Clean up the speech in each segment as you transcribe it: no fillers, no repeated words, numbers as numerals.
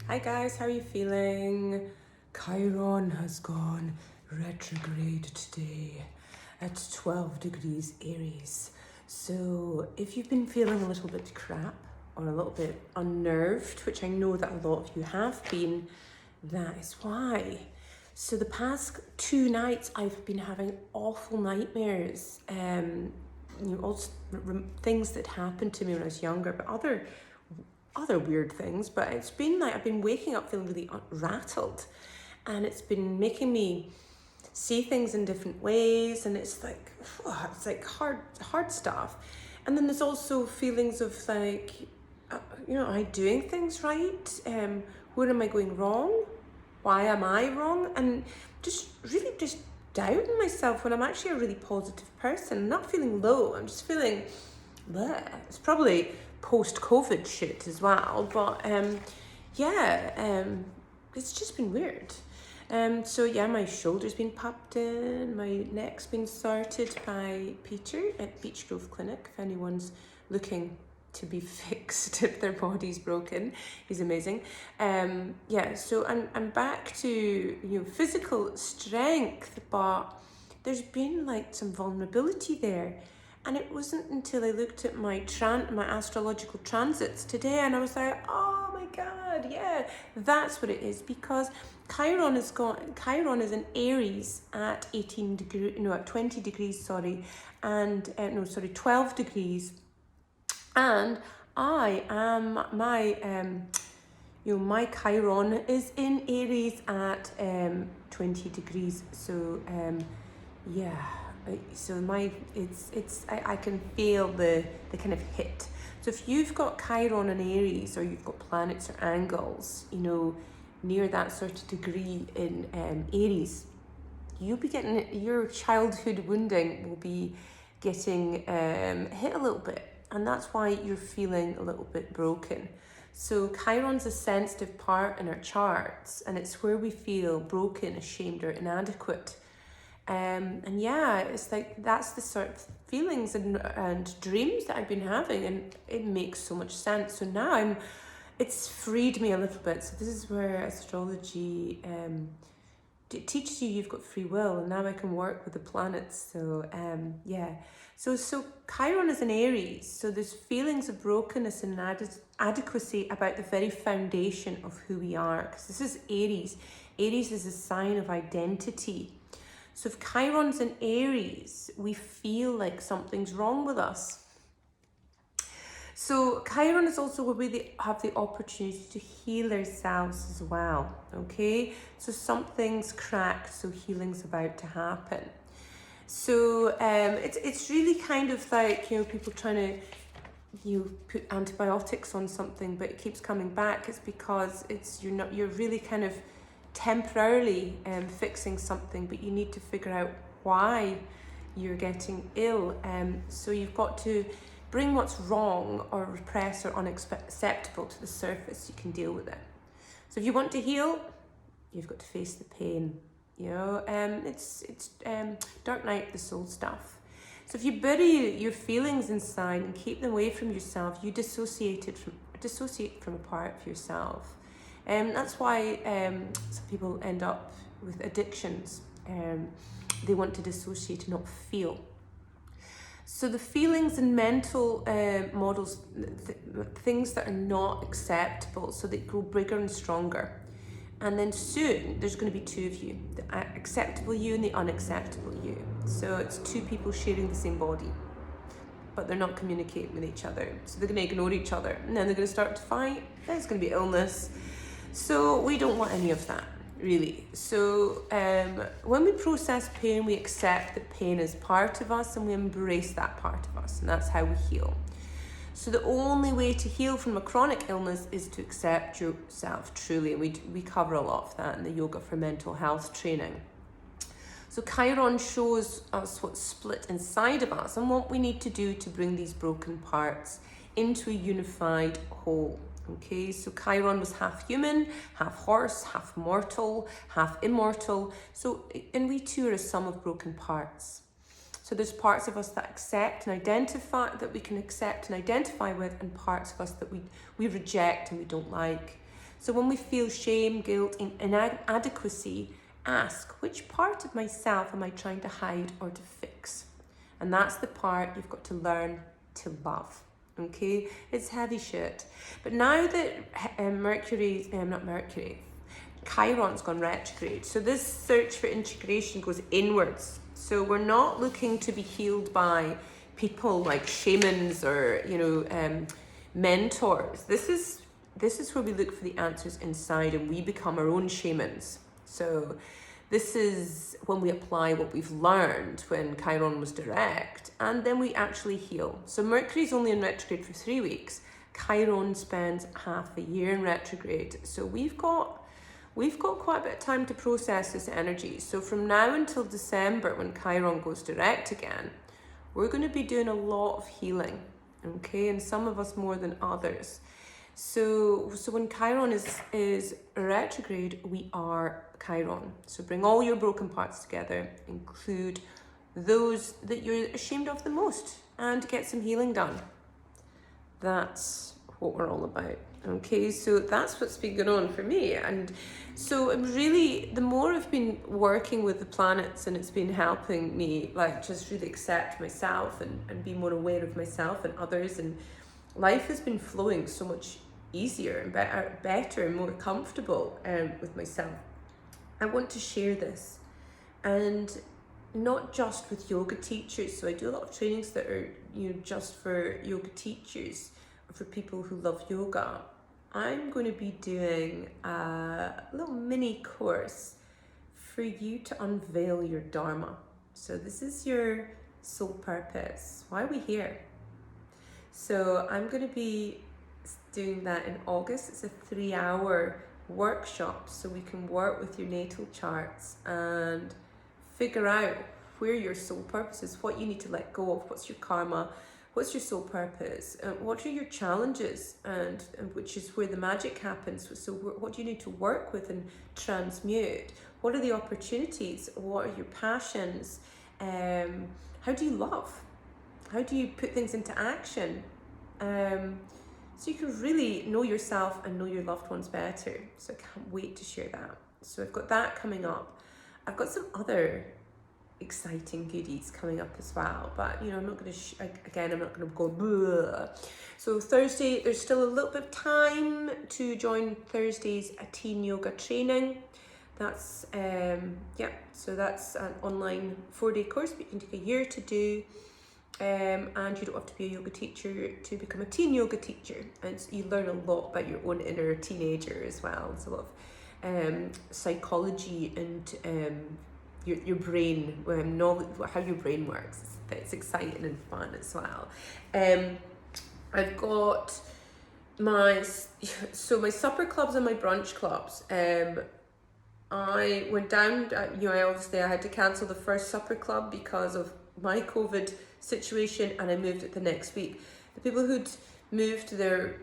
Hi guys, how are you feeling? Chiron has gone retrograde today at 12 degrees Aries. So if you've been feeling a little bit crap or a little bit unnerved, which I know that a lot of you have been, that is why. So the past 2 nights I've been having awful nightmares. Also things that happened to me when I was younger, but other weird things, but it's been like I've been waking up feeling really rattled, and it's been making me see things in different ways, and it's like hard stuff. And then there's also feelings of like, am I doing things right? Where am I going wrong? Why am I wrong? And just doubting myself when I'm actually a really positive person. I'm not feeling low. I'm just feeling bleh. It's probably post-COVID shit as well, but it's just been weird. My shoulder's been popped in, my neck's been sorted by Peter at Beach Grove Clinic. If anyone's looking to be fixed if their body's broken, he's amazing. So I'm back to physical strength, but there's been like some vulnerability there. And it wasn't until I looked at my astrological transits today, and I was like, oh my God, yeah, that's what it is. Because Chiron is in Aries at 20 degrees, and 12 degrees. And my Chiron is in Aries at 20 degrees. So I can feel the kind of hit. So if you've got Chiron and Aries, or you've got planets or angles, near that sort of degree in Aries, you'll be getting, your childhood wounding will be getting hit a little bit, and that's why you're feeling a little bit broken. So Chiron's a sensitive part in our charts, and it's where we feel broken, ashamed, or inadequate. It's like that's the sort of feelings and dreams that I've been having, and it makes so much sense. So now it's freed me a little bit. So this is where astrology it teaches you you've got free will, and now I can work with the planets. So Chiron is in Aries, so there's feelings of brokenness and inadequacy about the very foundation of who we are, because this is Aries. Aries is a sign of identity. So if Chiron's in Aries, we feel like something's wrong with us. So Chiron is also where we have the opportunity to heal ourselves as well, okay? So something's cracked, so healing's about to happen. So it's really kind of like, people trying to put antibiotics on something, but it keeps coming back. It's because you're really kind of temporarily fixing something, but you need to figure out why you're getting ill. So you've got to bring what's wrong or repressed or unacceptable to the surface. You can deal with it. So if you want to heal, you've got to face the pain. It's dark night of the soul stuff. So if you bury your feelings inside and keep them away from yourself, you dissociate from a part of yourself. That's why some people end up with addictions. They want to dissociate and not feel. So the feelings and mental models, things that are not acceptable, so they grow bigger and stronger. And then soon there's going to be two of you, the acceptable you and the unacceptable you. So it's two people sharing the same body, but they're not communicating with each other. So they're going to ignore each other, and then they're going to start to fight. There's going to be illness. So we don't want any of that, really. So when we process pain, we accept that pain is part of us, and we embrace that part of us, and that's how we heal. So the only way to heal from a chronic illness is to accept yourself truly. And we cover a lot of that in the Yoga for Mental Health training. So Chiron shows us what's split inside of us and what we need to do to bring these broken parts into a unified whole. Okay, so Chiron was half human, half horse, half mortal, half immortal. And we too are a sum of broken parts. So there's parts of us that accept and identify, that we can accept and identify with, and parts of us that we reject and we don't like. So when we feel shame, guilt, and inadequacy, ask, which part of myself am I trying to hide or to fix? And that's the part you've got to learn to love. Okay, it's heavy shit. But now that Chiron's gone retrograde, so this search for integration goes inwards. So we're not looking to be healed by people like shamans or, mentors. This is where we look for the answers inside, and we become our own shamans. So this is when we apply what we've learned when Chiron was direct, and then we actually heal. So Mercury's only in retrograde for 3 weeks. Chiron spends half a year in retrograde. So we've got quite a bit of time to process this energy. So from now until December, when Chiron goes direct again, we're going to be doing a lot of healing, okay? And some of us more than others. So when Chiron is retrograde, we are Chiron. So bring all your broken parts together, include those that you're ashamed of the most, and get some healing done. That's what we're all about. Okay, so that's what's been going on for me. And so I'm really, the more I've been working with the planets, and it's been helping me like just really accept myself and be more aware of myself and others, and life has been flowing so much easier and better and more comfortable with myself. I want to share this, and not just with yoga teachers. So I do a lot of trainings that are just for yoga teachers, for people who love yoga. I'm going to be doing a little mini course for you to unveil your Dharma. So this is your soul purpose. Why are we here? So I'm going to be doing that in August. It's a 3-hour workshop, so we can work with your natal charts and figure out where your soul purpose is, what you need to let go of, what's your karma, what's your soul purpose, what are your challenges, and which is where the magic happens. So what do you need to work with and transmute? What are the opportunities? What are your passions? How do you love? How do you put things into action? So you can really know yourself and know your loved ones better. So I can't wait to share that. So I've got that coming up. I've got some other exciting goodies coming up as well, but I'm not going to I'm not going to go blah. So Thursday, there's still a little bit of time to join Thursday's teen yoga training. That's so that's an online 4-day course, but you can take a year to do, and you don't have to be a yoga teacher to become a teen yoga teacher, and you learn a lot about your own inner teenager as well. It's a lot of psychology and your brain, knowledge, how your brain works. It's exciting and fun as well. I've got my supper clubs and my brunch clubs. I went down, I had to cancel the first supper club because of my COVID situation, and I moved it the next week. The people who'd moved their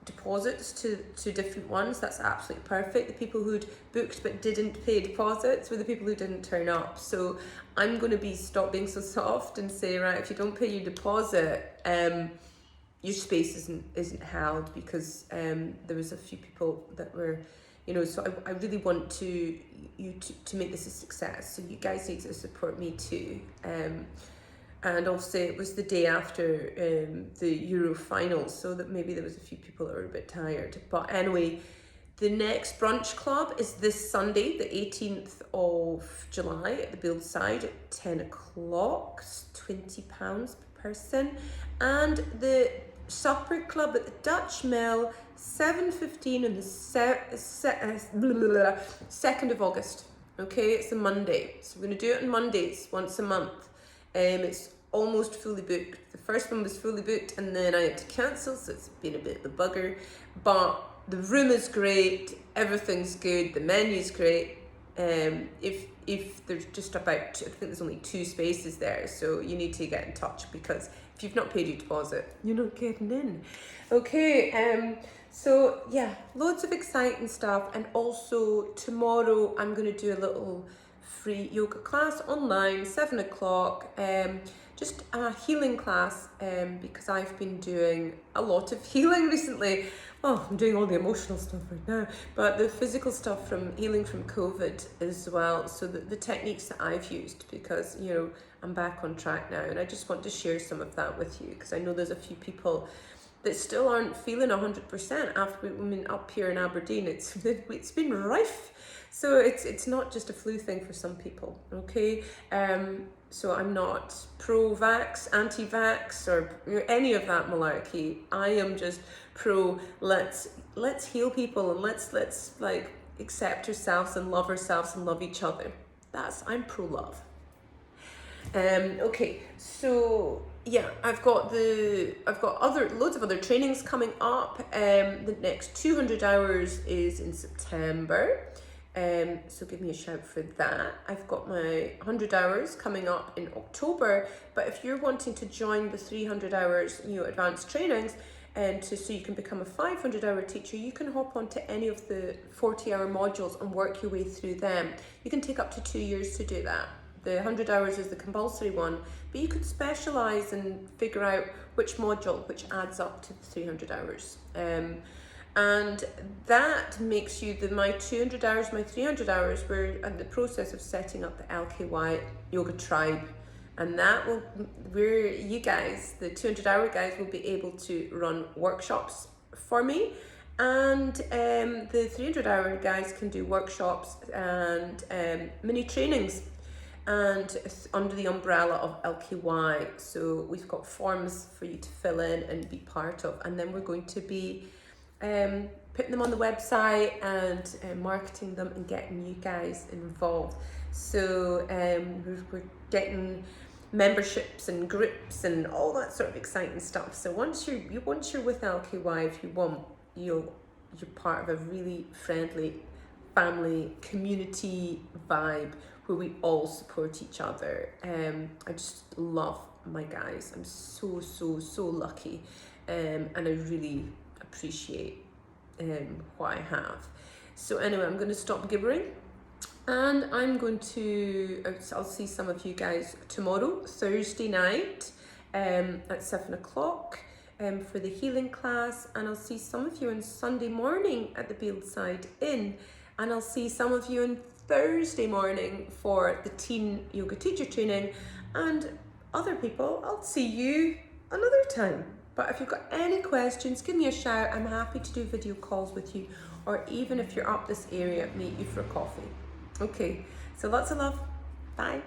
deposits to different ones, that's absolutely perfect. The people who'd booked but didn't pay deposits were the people who didn't turn up. So I'm going to stop being so soft and say, right, if you don't pay your deposit, your space isn't held, because there was a few people that were, so I really want to make this a success. So you guys need to support me too. And obviously it was the day after the Euro finals, so that maybe there was a few people that were a bit tired. But anyway, the next brunch club is this Sunday, the 18th of July at the Build Side at 10 o'clock. It's £20 per person. And the supper club at the Dutch Mill, 7:15 on the 2nd of August. Okay, it's a Monday. So we're going to do it on Mondays, once a month. It's almost fully booked. The first one was fully booked, and then I had to cancel, so it's been a bit of a bugger. But the room is great, everything's good, the menu's great. If there's just about, I think there's only 2 spaces there, so you need to get in touch, because if you've not paid your deposit, you're not getting in. Okay, so yeah, loads of exciting stuff. And also tomorrow I'm going to do a little free yoga class online, 7 o'clock. just a healing class, because I've been doing a lot of healing recently. Well, I'm doing all the emotional stuff right now, but the physical stuff from healing from COVID as well. So the techniques that I've used, because, you know, I'm back on track now, and I just want to share some of that with you, because I know there's a few people that still aren't feeling 100% after up here in Aberdeen. It's been rife. So it's not just a flu thing for some people, okay? So I'm not pro-vax, anti-vax, or any of that malarkey. I am just pro, let's heal people, and let's like accept ourselves and love ourselves and love each other. I'm pro-love. Okay, so yeah, I've got loads of other trainings coming up. The next 200 hours is in September. So give me a shout for that. I've got my 100 hours coming up in October, but if you're wanting to join the 300 hours, you know, advanced trainings, so you can become a 500-hour teacher, you can hop onto any of the 40-hour modules and work your way through them. You can take up to 2 years to do that. The 100 hours is the compulsory one, but you could specialise and figure out which module which adds up to the 300 hours. And that makes you my 200 hours, my 300 hours. We're in the process of setting up the LKY Yoga Tribe, and you guys, the 200-hour guys, will be able to run workshops for me, and the 300-hour guys can do workshops and mini trainings, and under the umbrella of LKY. So we've got forms for you to fill in and be part of, and then we're going to be putting them on the website and marketing them and getting you guys involved. So we're getting memberships and groups and all that sort of exciting stuff. So once you're with LKY, if you want, you're part of a really friendly family community vibe where we all support each other. I just love my guys. I'm so lucky, and I really appreciate what I have. So anyway, I'm going to stop gibbering, and I'll see some of you guys tomorrow, Thursday night, at 7 o'clock for the healing class, and I'll see some of you on Sunday morning at the Bealdside Inn, and I'll see some of you on Thursday morning for the teen yoga teacher training, and other people, I'll see you another time. But if you've got any questions, give me a shout. I'm happy to do video calls with you, or even if you're up this area, meet you for coffee. Okay, so lots of love. Bye.